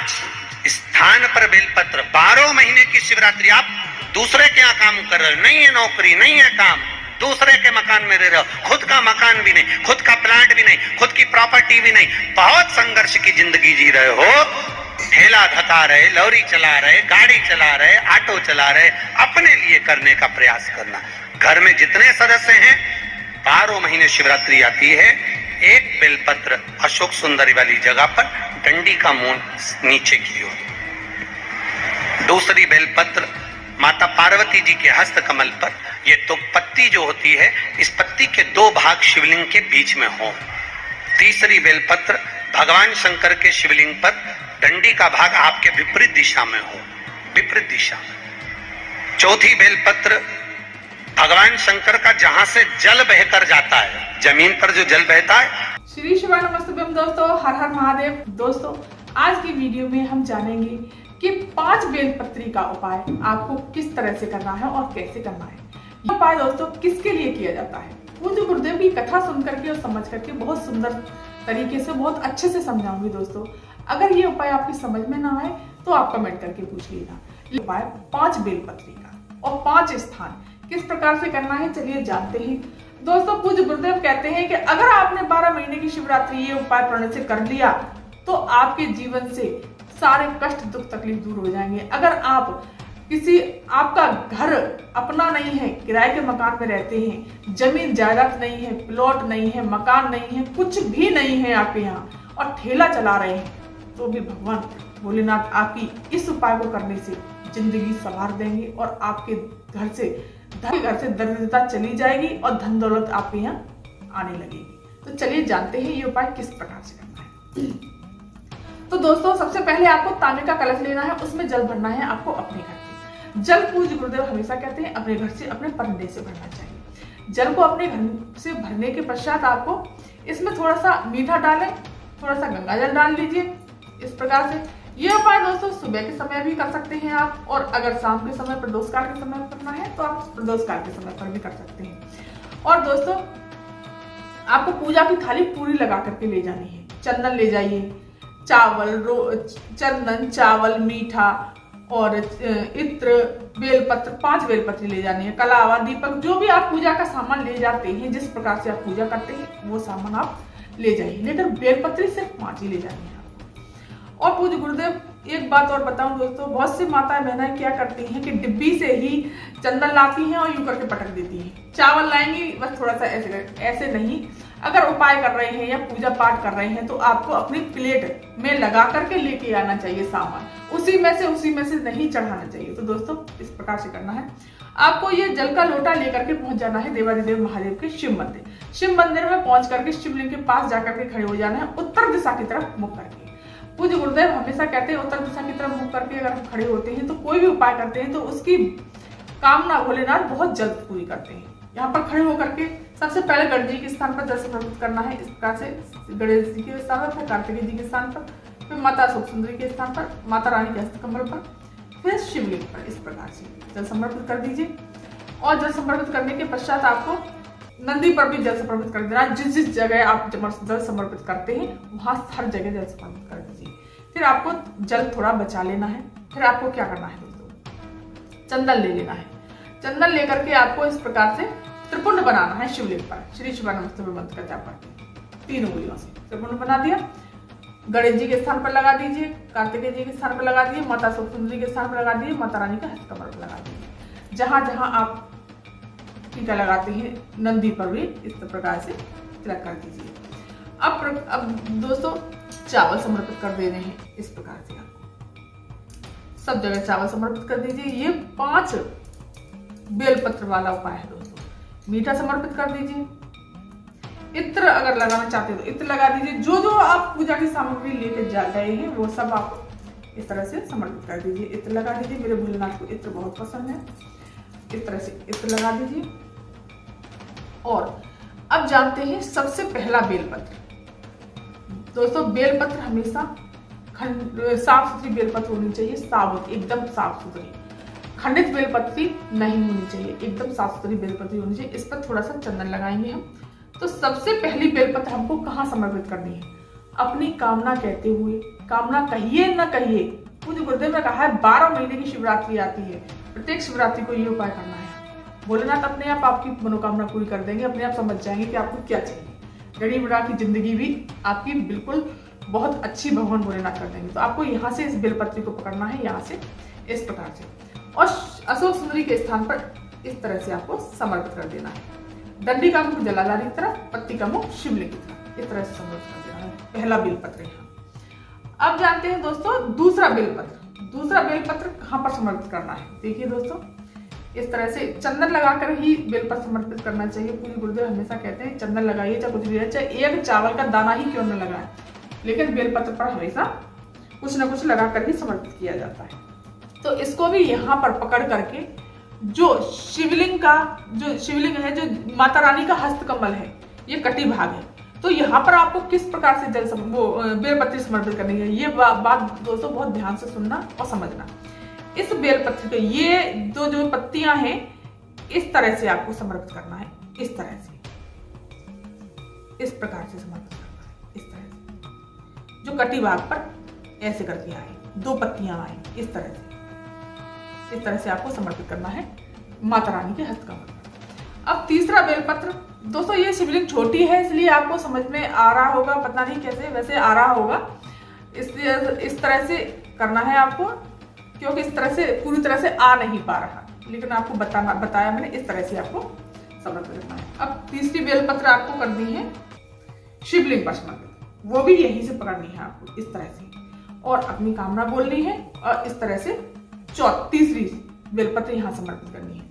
5 स्थान पर बेलपत्र। 12 महीने की शिवरात्रि। आप दूसरे के यहाँ काम कर रहे हो, नहीं है नौकरी, नहीं है काम, दूसरे के मकान में रह रहे हो, खुद का मकान भी नहीं, खुद का प्लाट भी नहीं, खुद की प्रॉपर्टी भी नहीं, बहुत संघर्ष की जिंदगी जी रहे हो, ठेला धका रहे, लॉरी चला रहे, गाड़ी चला रहे, ऑटो चला रहे, अपने लिए करने का प्रयास करना। घर में जितने सदस्य हैं 12 महीने शिवरात्रि आती है, एक बेलपत्र अशोक सुंदरी वाली जगह पर डंडी का मुंह नीचे की ओर, दूसरी बेलपत्र माता पार्वती जी के हस्त कमल पर। ये तो पत्ती जो होती है, इस पत्ती के 2 भाग शिवलिंग के बीच में हो। तीसरी बेलपत्र भगवान शंकर के शिवलिंग पर डंडी का भाग आपके विपरीत दिशा में हो, विपरीत दिशा में। चौथी बेलपत्र भगवान शंकर का जहां से जल बहकर जाता है, जमीन पर जो जल बहता है। श्री शिवाय नमस्तुभ्यं दोस्तों, हर हर महादेव। दोस्तों आज की वीडियो में हम जानेंगे कि 5 बेलपत्री का उपाय आपको किस तरह से करना है और कैसे करना है। ये उपाय दोस्तों किसके लिए किया जाता है, पूज्य गुरुदेव की कथा सुन करके और समझ करके बहुत सुंदर तरीके से, बहुत अच्छे से समझाऊंगी दोस्तों। अगर ये उपाय आपकी समझ में ना आए तो आप कमेंट करके पूछ लेना। ये उपाय 5 बेलपत्री का और 5 स्थान किस प्रकार से करना है, चलिए जानते हैं। दोस्तों पूज्य गुरुदेव कहते हैं कि अगर आपने 12 महीने की शिवरात्रि ये उपाय प्रण से कर लिया तो आपके जीवन से सारे कष्ट दुख तकलीफ दूर हो जाएंगे। अगर आपका घर अपना नहीं है, किराए के मकान में रहते हैं, जमीन जायदाद नहीं है, प्लॉट नहीं है, मकान नहीं है, कुछ भी नहीं है आपके यहाँ और ठेला चला रहे हैं, तो भी भगवान भोलेनाथ आपकी इस उपाय को करने से जिंदगी संवार देंगे और आपके घर से दरिद्रता चली जाएगी और धन दौलत आपके यहाँ आने लगेगी। तो चलिए जानते हैं ये उपाय किस प्रकार से करना है। तो दोस्तों सबसे पहले आपको तांबे का कलश लेना है, उसमें जल भरना है आपको अपने घर से। जल पूज्य गुरुदेव हमेशा कहते हैं अपने घर से, अपने परंडे से भरना चाहिए। जल को अपने घर से भरने के पश्चात आपको इसमें थोड़ा सा मीठा डालें, थोड़ा सा गंगा जल डाल लीजिए। इस प्रकार से ये उपाय दोस्तों सुबह के समय भी कर सकते हैं आप, और अगर शाम के समय प्रदोष काल के समय करना है तो आप प्रदोष काल के समय पर भी कर सकते हैं। और दोस्तों आपको पूजा की थाली पूरी लगा करके ले जानी है। चंदन ले जाइए, चंदन, चावल, मीठा और इत्र, बेलपत्र, 5 बेलपत्री ले जानी है, कलावा, दीपक, जो भी आप पूजा का सामान ले जाते हैं, जिस प्रकार से आप पूजा करते हैं वो सामान आप ले जाइए। लेकिन बेलपत्री सिर्फ 5 ही ले जानी है। और पूज्य गुरुदेव एक बात और बताऊं दोस्तों, बहुत सी माताएं बहनें क्या करती हैं कि डिब्बी से ही चंदन लाती हैं और यूं करके पटक देती हैं। चावल लाएंगी बस थोड़ा सा ऐसे नहीं। अगर उपाय कर रहे हैं या पूजा पाठ कर रहे हैं तो आपको अपनी प्लेट में लगा करके लेके आना चाहिए सामान, उसी में से नहीं चढ़ाना चाहिए। तो दोस्तों इस प्रकार से करना है। आपको ये जल का लोटा लेकर के पहुंच जाना है देवाधिदेव महादेव के शिव मंदिर। शिव मंदिर में पहुंच करके शिवलिंग के पास जाकर के खड़े हो जाना है, उत्तर दिशा की तरफ मुख करके। पूज्य गुरुदेव हमेशा कहते हैं उत्तर दिशा की तरफ मुख करके अगर हम खड़े होते हैं तो कोई भी उपाय करते हैं तो उसकी कामना भोलेनाथ बहुत जल्द पूरी करते हैं। यहाँ पर खड़े होकर के सबसे पहले गणेश जी के स्थान पर जल समर्पित करना है। इस प्रकार से गणेश जी के स्थान पर, फिर कार्तिकेय जी के स्थान पर, फिर माता अशोक सुंदरी के स्थान पर, माता रानी के हस्त कमल पर, फिर शिवलिंग पर। इस प्रकार से जल समर्पित कर दीजिए। और जल समर्पित करने के पश्चात आपको नंदी पर भी जल समर्पित कर देना। जिस जगह आप जल समर्पित करते हैं वहां हर जगह जल समर्पित कर दीजिए। फिर आपको जल थोड़ा बचा लेना है। फिर आपको क्या करना है दोस्तों, चंदन ले लेना है। चंदन लेकर के आपको इस प्रकार से त्रिपुंड बनाना है शिवलिंग पर। श्री शिवाय नमस्तुभ्यं मंत्र का जाप करके 3 उंगलियों से त्रिपुंड बना दिया। गणेश जी के स्थान पर लगा दीजिए, कार्तिकेय जी के स्थान पर लगा दीजिए, माता अशोक सुंदरी के स्थान पर लगा दीजिए, माता रानी का हस्त कमल पर लगा दीजिए। जहां जहां आप टीका लगाते हैं नंदी पर भी इस प्रकार से तिलक कर दीजिए। अब दोस्तों चावल समर्पित कर देने हैं। इस प्रकार से आपको सब जगह चावल समर्पित कर दीजिए। ये 5 बेलपत्र वाला उपाय है दोस्तों। मीठा समर्पित कर दीजिए। इत्र अगर लगाना चाहते हो तो इत्र लगा दीजिए। जो आप पूजा की सामग्री लेके जा रहे हैं वो सब आप इस तरह से समर्पित कर दीजिए। इत्र लगा दीजिए। मेरे भोलेनाथ को इत्र बहुत पसंद है। इस तरह से इत्र लगा दीजिए। और अब जानते हैं सबसे पहला बेलपत्र। दोस्तों बेलपत्र हमेशा साफ सुथरी बेलपत्र होनी चाहिए, साबुत, एकदम साफ सुथरी। खंडित बेलपत्री नहीं होनी चाहिए, एकदम साफ सुथरी बेलपत्री होनी चाहिए। इस पर थोड़ा सा चंदन लगाएंगे हम। तो सबसे पहली बेलपत्र हमको कहाँ समर्पित करनी है, अपनी कामना कहते हुए, कामना कहिए न कहिए, पूज्य गुरुदेव ने कहा है 12 महीने की शिवरात्रि आती है, प्रत्येक शिवरात्रि को ये उपाय करना है। भोलेनाथ अपने आप आपकी मनोकामना पूरी कर देंगे, अपने आप समझ जाएंगे कि आपको क्या चाहिए। गरीब बड़ा की जिंदगी भी आपकी बिल्कुल बहुत अच्छी भगवान भोलेनाथ कर देंगे। तो आपको यहाँ से इस बेलपत्री को पकड़ना है, यहाँ से इस प्रकार से, और अशोक सुंदरी के स्थान पर इस तरह से आपको समर्पित कर देना है। डंडी का मुख जलाधारी की तरफ, पत्ती का मुख शिवलिंग की तरफ, इस तरह से समर्पित कर देना है। पहला बेलपत्र यहाँ। अब जानते हैं दोस्तों दूसरा बेलपत्र। दूसरा बेलपत्र कहाँ पर समर्पित करना है? देखिए दोस्तों, इस तरह से चंदन लगाकर ही बेलपत्र समर्पित करना चाहिए। पूज्य गुरुदेव हमेशा कहते हैं चंदन लगाइए, चाहे कुछ भी है, चाहे एक चावल का दाना ही क्यों न लगाए, लेकिन बेलपत्र पर हमेशा कुछ न कुछ लगाकर ही समर्पित किया जाता है। तो इसको भी यहाँ पर पकड़ करके जो शिवलिंग है, जो माता रानी का हस्तकमल है, ये कटी भाग है, तो यहाँ पर आपको किस प्रकार से बेलपत्री समर्पित करनी है, ये बात दोस्तों बहुत ध्यान से सुनना और समझना। इस बेलपत्र के ये जो पत्तियां हैं, इस तरह से आपको समर्पित करना है, इस तरह से, इस प्रकार से समर्पित करना है, इस तरह से, जो कटी भाग पर ऐसे करके आए, 2 पत्तियां आए, इस तरह से आपको समर्पित करना है माता रानी के हस्तकमल पर। अब तीसरा बेलपत्र दोस्तों, ये शिवलिंग छोटी है इसलिए आपको समझ में आ रहा होगा, पता नहीं कैसे, वैसे आ रहा होगा, इसलिए इस तरह से करना है आपको, क्योंकि इस तरह से पूरी तरह से आ नहीं पा रहा, लेकिन आपको बताया मैंने, इस तरह से आपको समर्पित करना है। अब तीसरी बेलपत्र आपको करनी है शिवलिंग पर समर्पित, वो भी यहीं से पकड़नी है आपको, इस तरह से, और अपनी कामना बोलनी है, और इस तरह से तीसरी बेलपत्र यहाँ समर्पित करनी है।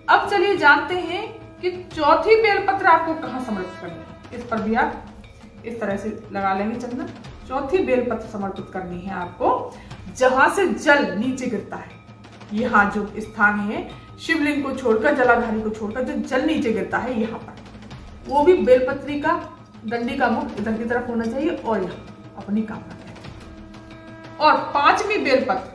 अब चलिए जानते हैं कि चौथी बेलपत्र आपको कहाँ समर्पित करनी है। इस पर भी आप इस तरह से लगा लेंगे चंदन। चौथी बेलपत्र समर्पित करनी है आपको जहां से जल नीचे गिरता है, यहाँ जो स्थान है शिवलिंग को छोड़कर, जलाधारी को छोड़कर जो जल नीचे गिरता है, यहाँ पर, वो भी बेलपत्री का डंडी का मुख इधर की तरफ होना चाहिए, और यहाँ अपनी कामना करें। और 5वीं बेलपत्र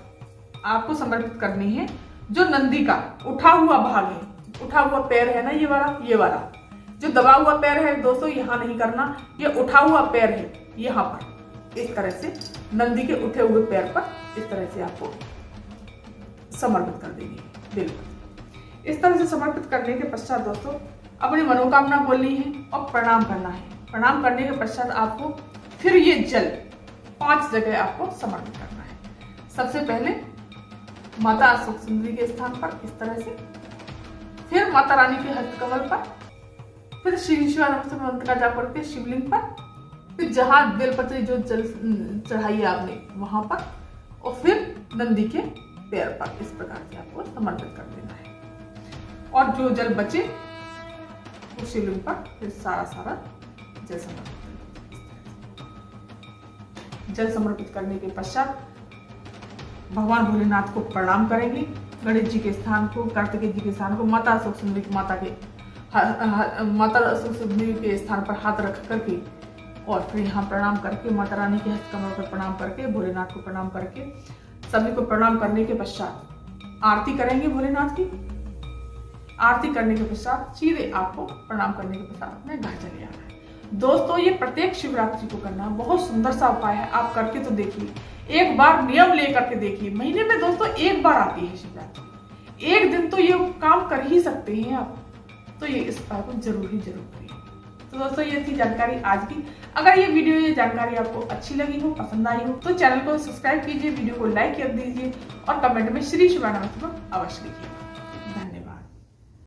आपको समर्पित करनी है जो नंदी का उठा हुआ भाग है, उठा हुआ पैर है ना, ये वाला जो दबा हुआ पैर है दोस्तों, यहाँ नहीं करना, ये उठा हुआ पैर है, यहाँ पर इस तरह से नंदी के उठे हुए पैर पर इस तरह से आपको समर्पित कर देनी है बेलपत्र। इस तरह से समर्पित करने के पश्चात दोस्तों अपनी मनोकामना बोलनी है और प्रणाम करना है। प्रणाम करने के पश्चात आपको फिर ये जल 5 जगह आपको समर्पित करना है। सबसे पहले माता अशोक सुंदरी के स्थान पर इस तरह से, फिर माता रानी के हस्तकमल पर, फिर श्री शिवानंद मंत्र का जाप करके शिवलिंग पर, फिर जहां बेलपत्री जो जल चढ़ाई है आपने वहां पर, और फिर नंदी के पैर पर, इस प्रकार से आपको समर्पित कर देना है। और जो जल बचे उस शिवलिंग पर फिर सारा जल समर्पित करने के पश्चात भगवान भोलेनाथ को प्रणाम करेंगे। गणेश जी के स्थान को, कार्तिकेय जी के स्थान को, माता अशोक सुंदरी के स्थान पर हाथ रख करके, और फिर यहाँ प्रणाम करके माता रानी के हस्तकमल पर प्रणाम करके, भोलेनाथ को प्रणाम करके, सभी को प्रणाम करने के पश्चात आरती करेंगे भोलेनाथ की। आरती करने के पश्चात सीधे आपको प्रणाम करने के पश्चात अपने घर चले आना है। दोस्तों ये प्रत्येक शिवरात्रि को करना बहुत सुंदर सा उपाय है, आप करके तो देखिए, एक बार नियम लेकर के देखिए। महीने में दोस्तों 1 बार आती है शिवरात्रि, 1 दिन तो ये काम कर ही सकते हैं आप, तो ये इस उपाय को जरूर करिए। तो दोस्तों ये थी जानकारी आज की। अगर ये वीडियो, ये जानकारी आपको अच्छी लगी हो, पसंद आई हो, तो चैनल को सब्सक्राइब कीजिए, वीडियो को लाइक कर दीजिए, और कमेंट में श्री शिवानंद अवश्य लिखिए। धन्यवाद।